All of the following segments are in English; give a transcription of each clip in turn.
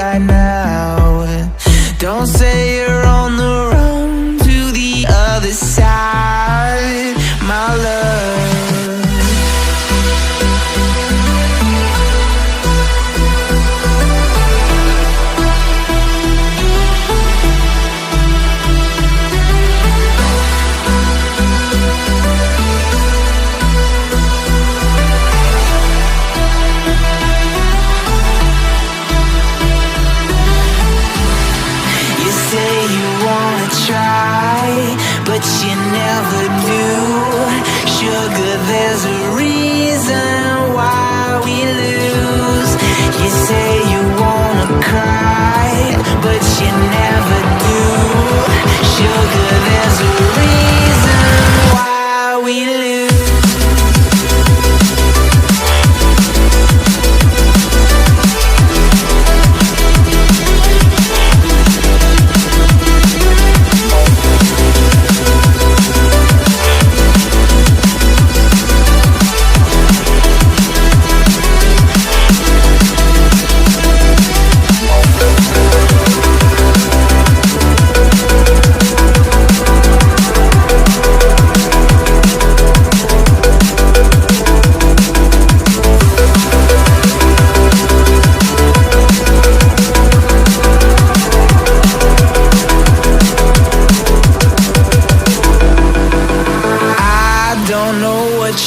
right now. Don't say you're on the run to the other side, my love. Try, but you never do. Sugar, there's a reason why we lose. You say you wanna cry, but you never do. Sugar, there's a reason why we lose.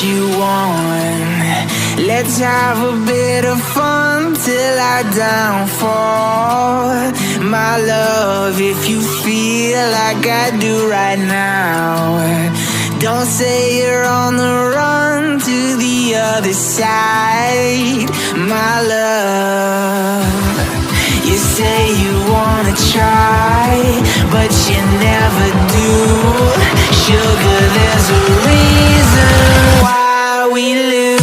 You want. Let's have a bit of fun till I downfall, my love. If you feel like I do right now, don't say you're on the run to the other side, my love. You say you wanna try, but you never do. Sugar, there's a reason why we lose.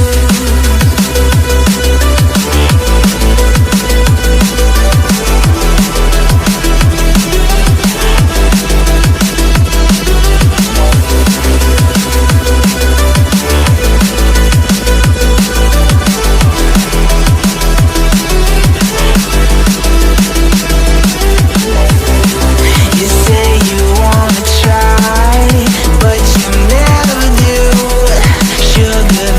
Sugar,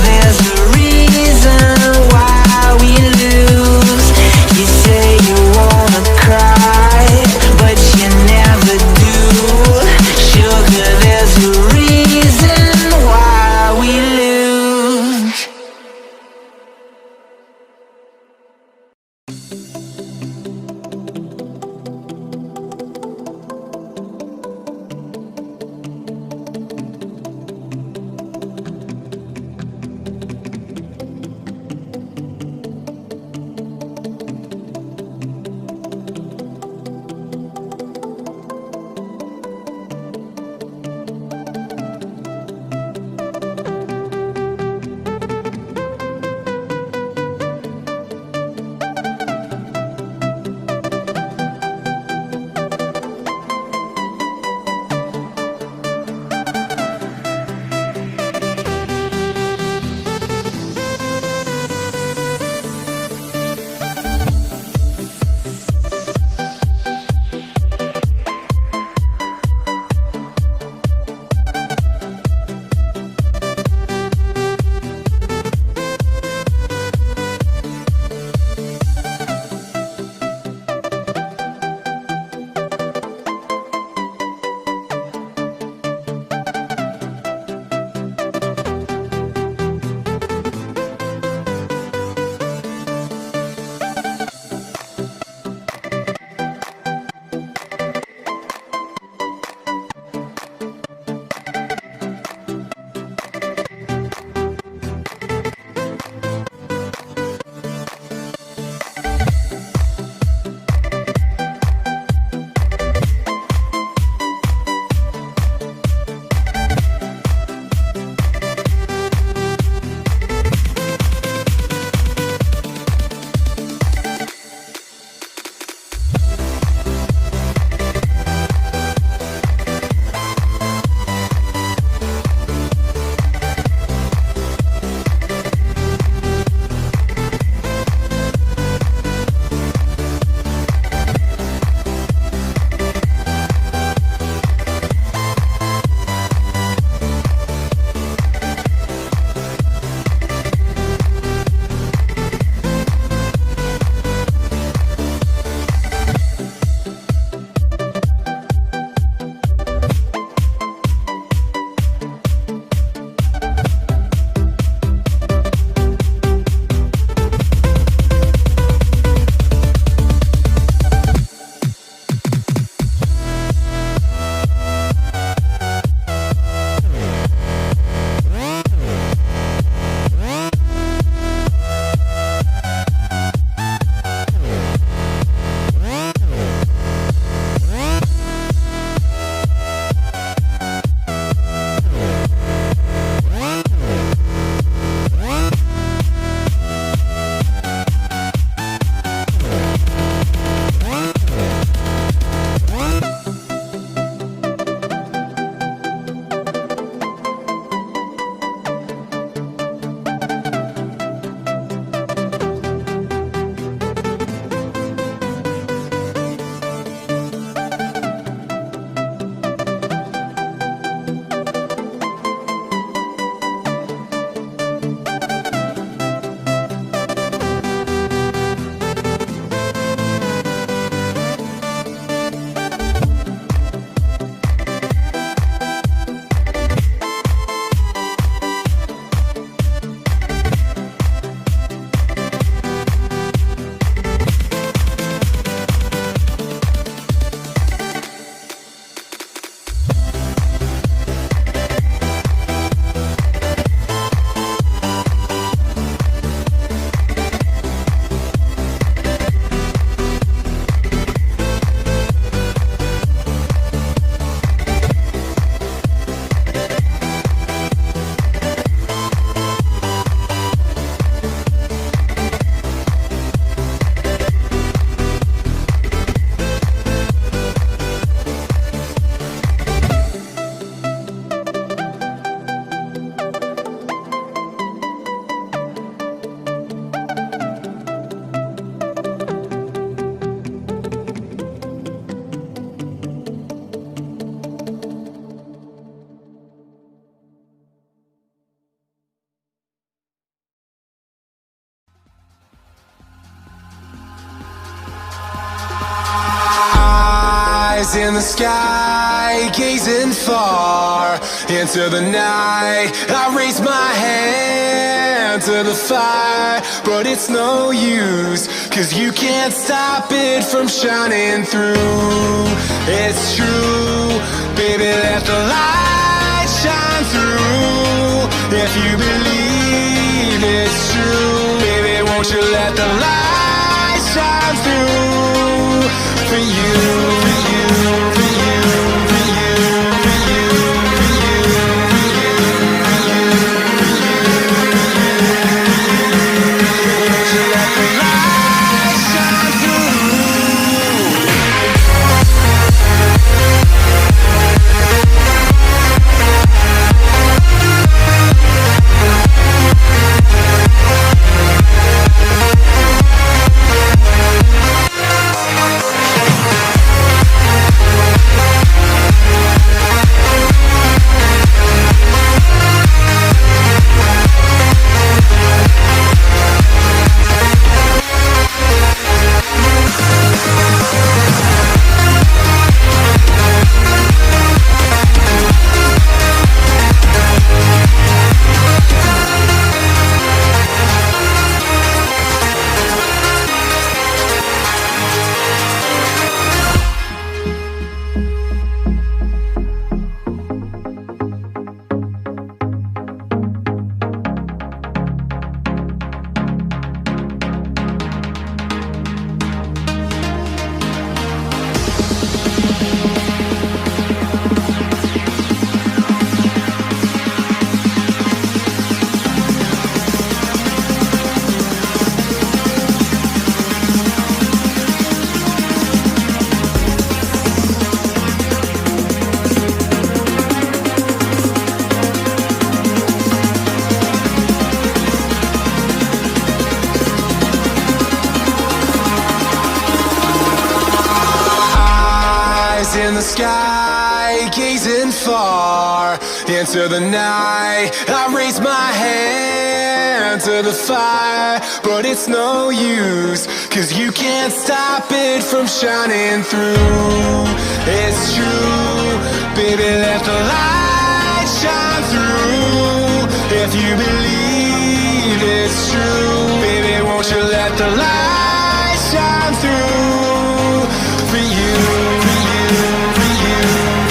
in the sky, gazing far into the night. I raise my hand to the fire, but it's no use, 'cause you can't stop it from shining through. It's true, baby, let the light shine through. If you believe it's true, baby, won't you let the light shine through for you, for you, for you, for you, for you, for you, for you, for you, won't you let the light shine through? In the sky, gazing far into the night. I raise my hand to the fire, but it's no use, 'cause you can't stop it from shining through. It's true, baby, let the light shine through. If you believe it's true, baby, won't you let the light shine through for you, for you, for you,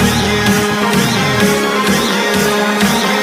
for you, for you, for you, for you,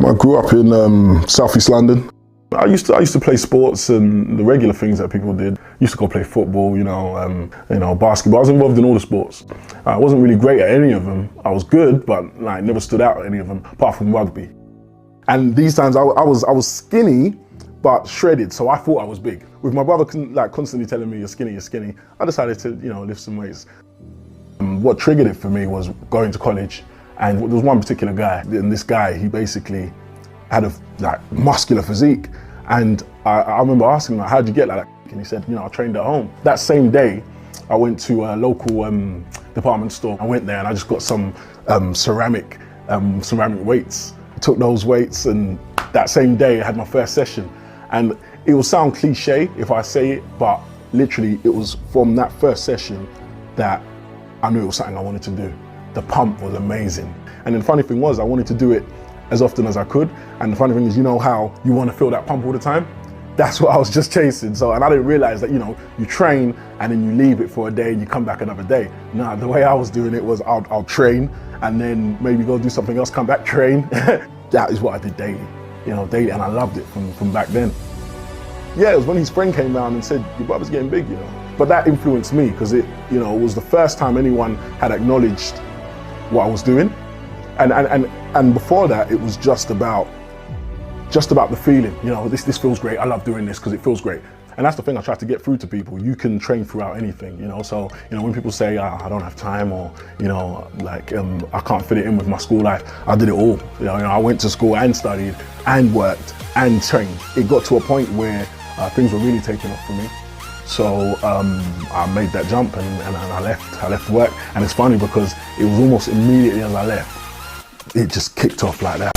I grew up in South East London. I used to play sports and the regular things that people did. Used to go play football, basketball. I was involved in all the sports. I wasn't really great at any of them. I was good, but like never stood out at any of them, apart from rugby. And these times I was skinny, but shredded, so I thought I was big. With my brother constantly telling me, you're skinny, I decided to lift some weights. What triggered it for me was going to college, and there was one particular guy, and this guy, he basically had a muscular physique, and I remember asking him, how'd you get like that? And he said, I trained at home. That same day, I went to a local department store. I went there and I just got some ceramic weights. I took those weights, and that same day I had my first session. And it will sound cliche if I say it, but literally it was from that first session that I knew it was something I wanted to do. The pump was amazing. And then the funny thing was, I wanted to do it as often as I could. And the funny thing is, how you want to feel that pump all the time? That's what I was just chasing. And I didn't realize that, you train and then you leave it for a day and you come back another day. No, the way I was doing it was I'll train and then maybe go do something else, come back, train. That is what I did daily, daily, and I loved it from back then. Yeah, it was when his friend came down and said, your brother's getting big, But that influenced me because it was the first time anyone had acknowledged what I was doing. And before that, it was just about the feeling, this feels great. I love doing this because it feels great. And that's the thing I try to get through to people. You can train throughout anything, So, when people say, I don't have time, or, I can't fit it in with my school life, I did it all. I went to school and studied and worked and trained. It got to a point where things were really taking off for me. So I made that jump and I left work. And it's funny because it was almost immediately as I left, it just kicked off like that.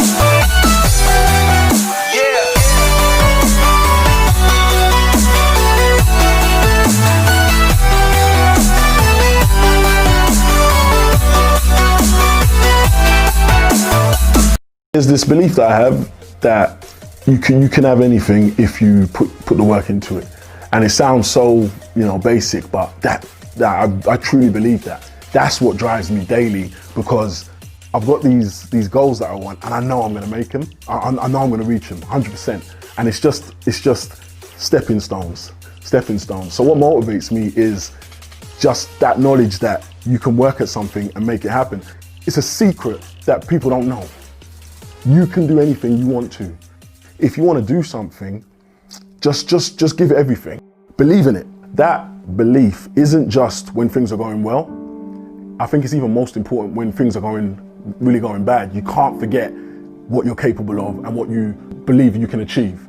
There's this belief that I have that you can have anything if you put the work into it. And it sounds so, basic, but I truly believe that. That's what drives me daily, because I've got these goals that I want, and I know I'm gonna make them. I know I'm gonna reach them, 100%. And it's just stepping stones. So what motivates me is just that knowledge that you can work at something and make it happen. It's a secret that people don't know. You can do anything you want to. If you want to do something, just give it everything. Believe in it. That belief isn't just when things are going well. I think it's even most important when things are really going bad. You can't forget what you're capable of and what you believe you can achieve.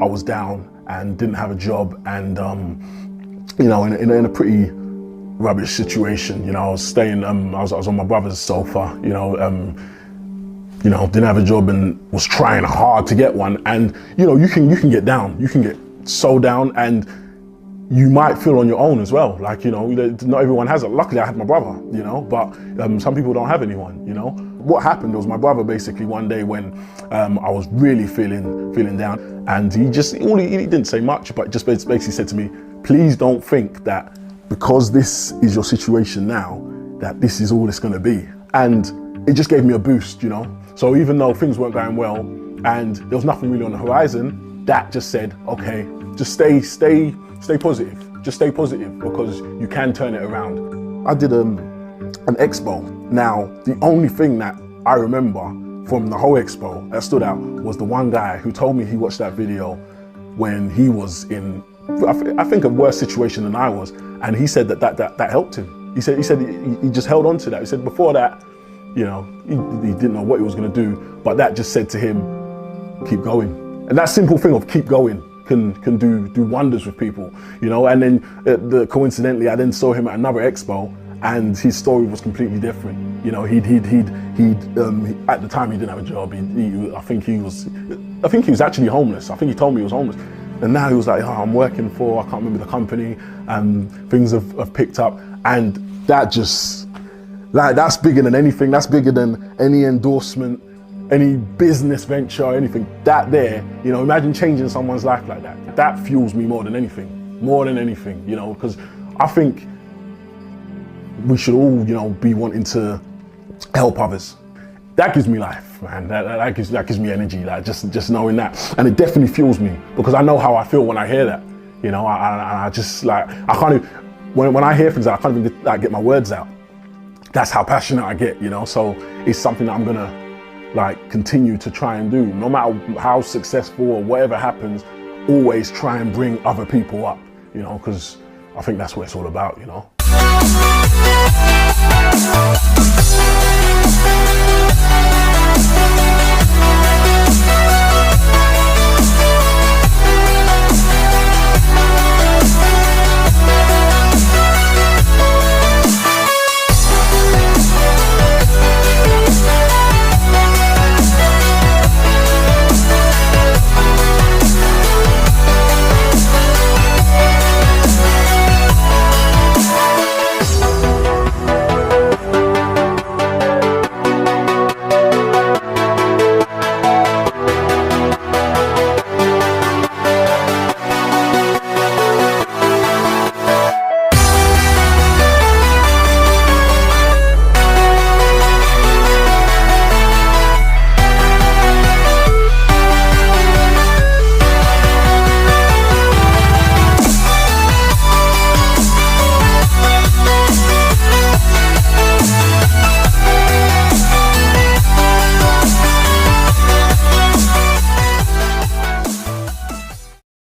I was down and didn't have a job, and in a pretty rubbish situation. I was staying. I was on my brother's sofa. Didn't have a job and was trying hard to get one. And you can get down. You can get so down, and you might feel on your own as well. Not everyone has it. Luckily, I had my brother. But some people don't have anyone. What happened was my brother basically one day when I was really feeling down, and he didn't say much, but just basically said to me, please don't think that because this is your situation now, that this is all it's going to be. And it just gave me a boost, So even though things weren't going well and there was nothing really on the horizon, that just said, okay, just stay positive. Just stay positive, because you can turn it around. I did an expo. Now, the only thing that I remember from the whole expo that stood out was the one guy who told me he watched that video when he was in, I think, a worse situation than I was. And he said that helped him. He said he just held on to that. He said before that, he didn't know what he was going to do, but that just said to him, keep going. And that simple thing of keep going can do wonders with people, And then coincidentally, I then saw him at another expo, and his story was completely different. At the time he didn't have a job. I think he was actually homeless. I think he told me he was homeless. And now he was like, I'm working for, I can't remember the company, and things have picked up, and that just. That's bigger than anything. That's bigger than any endorsement, any business venture, anything. That there, imagine changing someone's life like that. That fuels me more than anything, because I think we should all, be wanting to help others. that gives me life, man. That gives me energy, like just knowing that. And it definitely fuels me because I know how I feel when I hear that. You know, I just like, I can't even, when I hear things, I can't even like get my words out. That's how passionate I get, you know? So it's something that I'm gonna like continue to try and do. No matter how successful or whatever happens, always try and bring other people up, you know, because I think that's what it's all about, you know?